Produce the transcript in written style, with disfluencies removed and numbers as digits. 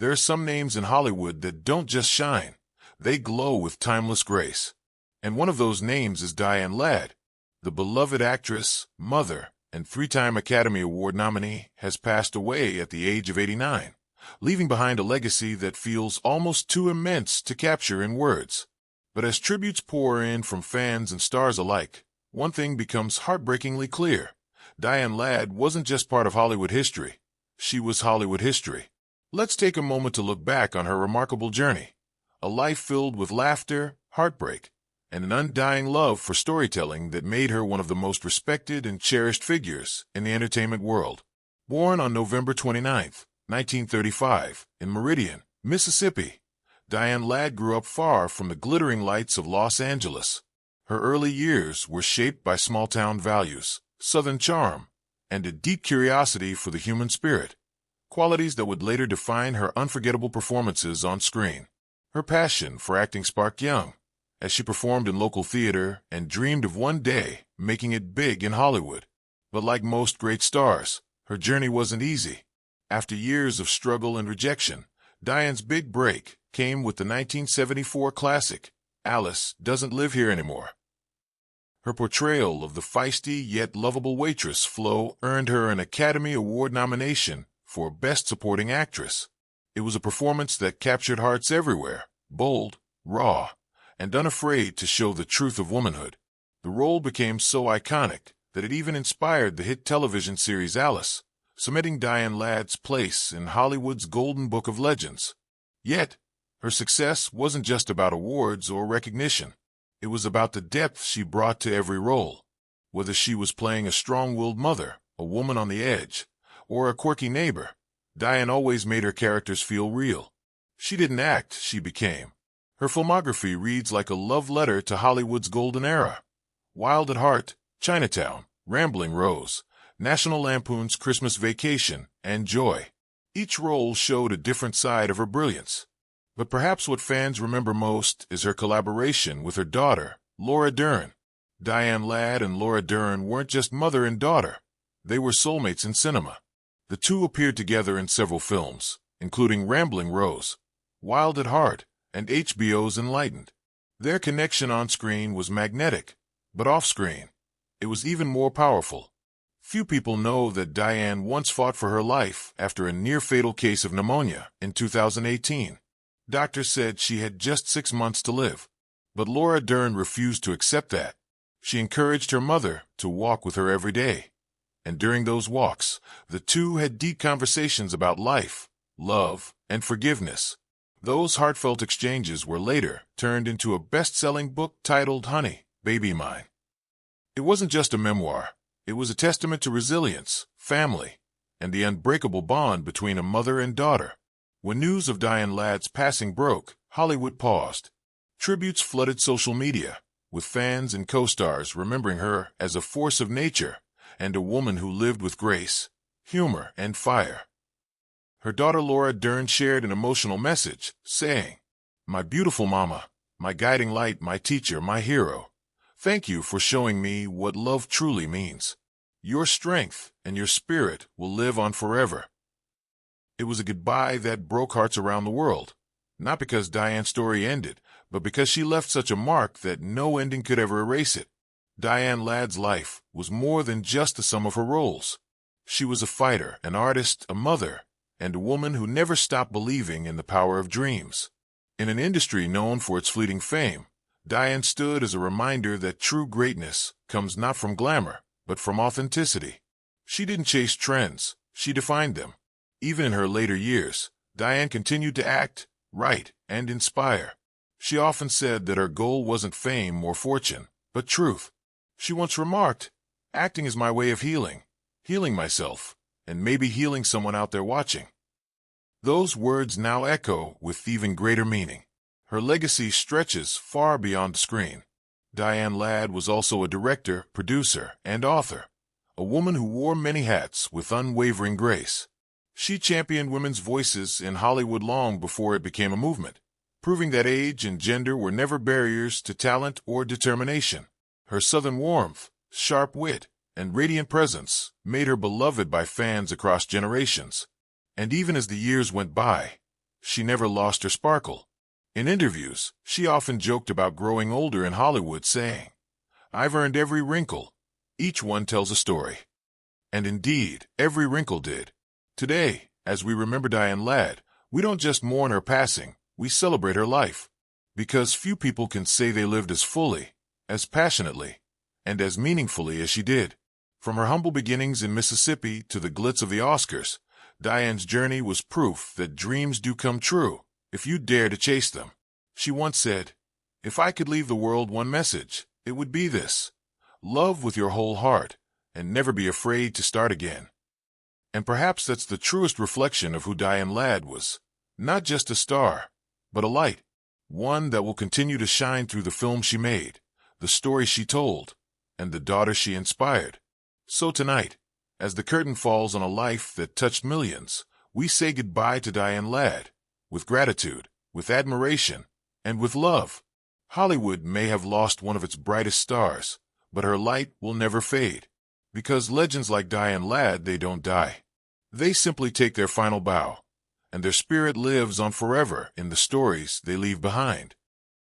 There are some names in Hollywood that don't just shine, they glow with timeless grace. And one of those names is Diane Ladd. The beloved actress, mother, and three-time Academy Award nominee has passed away at the age of 89, leaving behind a legacy that feels almost too immense to capture in words. But as tributes pour in from fans and stars alike, one thing becomes heartbreakingly clear. Diane Ladd wasn't just part of Hollywood history. She was Hollywood history. Let's take a moment to look back on her remarkable journey. A life filled with laughter, heartbreak, and an undying love for storytelling that made her one of the most respected and cherished figures in the entertainment world. Born on November 29, 1935, in Meridian, Mississippi, Diane Ladd grew up far from the glittering lights of Los Angeles. Her early years were shaped by small-town values, Southern charm, and a deep curiosity for the human spirit, qualities that would later define her unforgettable performances on screen. Her passion for acting sparked young, as she performed in local theater and dreamed of one day making it big in Hollywood. But like most great stars, her journey wasn't easy. After years of struggle and rejection, Diane's big break came with the 1974 classic, Alice Doesn't Live Here Anymore. Her portrayal of the feisty yet lovable waitress Flo earned her an Academy Award nomination for Best Supporting Actress. It was a performance that captured hearts everywhere, bold, raw, and unafraid to show the truth of womanhood. The role became so iconic that it even inspired the hit television series Alice, cementing Diane Ladd's place in Hollywood's Golden Book of Legends. Yet, her success wasn't just about awards or recognition. It was about the depth she brought to every role. Whether she was playing a strong-willed mother, a woman on the edge, or a quirky neighbor, Diane always made her characters feel real. She didn't act, she became. Her filmography reads like a love letter to Hollywood's golden era. Wild at Heart, Chinatown, Rambling Rose, National Lampoon's Christmas Vacation, and Joy. Each role showed a different side of her brilliance. But perhaps what fans remember most is her collaboration with her daughter, Laura Dern. Diane Ladd and Laura Dern weren't just mother and daughter. They were soulmates in cinema. The two appeared together in several films, including Rambling Rose, Wild at Heart, and HBO's Enlightened. Their connection on screen was magnetic, but off-screen, it was even more powerful. Few people know that Diane once fought for her life after a near-fatal case of pneumonia in 2018. Doctors said she had just 6 months to live. But Laura Dern refused to accept that. She encouraged her mother to walk with her every day. And during those walks, the two had deep conversations about life, love, and forgiveness. Those heartfelt exchanges were later turned into a best-selling book titled Honey, Baby Mine. It wasn't just a memoir. It was a testament to resilience, family, and the unbreakable bond between a mother and daughter. When news of Diane Ladd's passing broke, Hollywood paused. Tributes flooded social media, with fans and co-stars remembering her as a force of nature and a woman who lived with grace, humor, and fire. Her daughter Laura Dern shared an emotional message, saying, "My beautiful mama, my guiding light, my teacher, my hero. Thank you for showing me what love truly means. Your strength and your spirit will live on forever." It was a goodbye that broke hearts around the world, not because Diane's story ended, but because she left such a mark that no ending could ever erase it. Diane Ladd's life was more than just the sum of her roles. She was a fighter, an artist, a mother, and a woman who never stopped believing in the power of dreams. In an industry known for its fleeting fame, Diane stood as a reminder that true greatness comes not from glamour, but from authenticity. She didn't chase trends, she defined them. Even in her later years, Diane continued to act, write, and inspire. She often said that her goal wasn't fame or fortune, but truth. She once remarked, "Acting is my way of healing myself, and maybe healing someone out there watching." Those words now echo with even greater meaning. Her legacy stretches far beyond the screen. Diane Ladd was also a director, producer, and author, a woman who wore many hats with unwavering grace. She championed women's voices in Hollywood long before it became a movement, proving that age and gender were never barriers to talent or determination. Her Southern warmth, sharp wit, and radiant presence made her beloved by fans across generations. And even as the years went by, she never lost her sparkle. In interviews, she often joked about growing older in Hollywood, saying, "I've earned every wrinkle. Each one tells a story." And indeed, every wrinkle did. Today, as we remember Diane Ladd, we don't just mourn her passing, we celebrate her life. Because few people can say they lived as fully, as passionately, and as meaningfully as she did. From her humble beginnings in Mississippi to the glitz of the Oscars, Diane's journey was proof that dreams do come true if you dare to chase them. She once said, "If I could leave the world one message, it would be this: love with your whole heart, and never be afraid to start again." And perhaps that's the truest reflection of who Diane Ladd was. Not just a star, but a light. One that will continue to shine through the film she made, the story she told, and the daughter she inspired. So tonight, as the curtain falls on a life that touched millions, we say goodbye to Diane Ladd, with gratitude, with admiration, and with love. Hollywood may have lost one of its brightest stars, but her light will never fade. Because legends like Diane Ladd, they don't die. They simply take their final bow, and their spirit lives on forever in the stories they leave behind.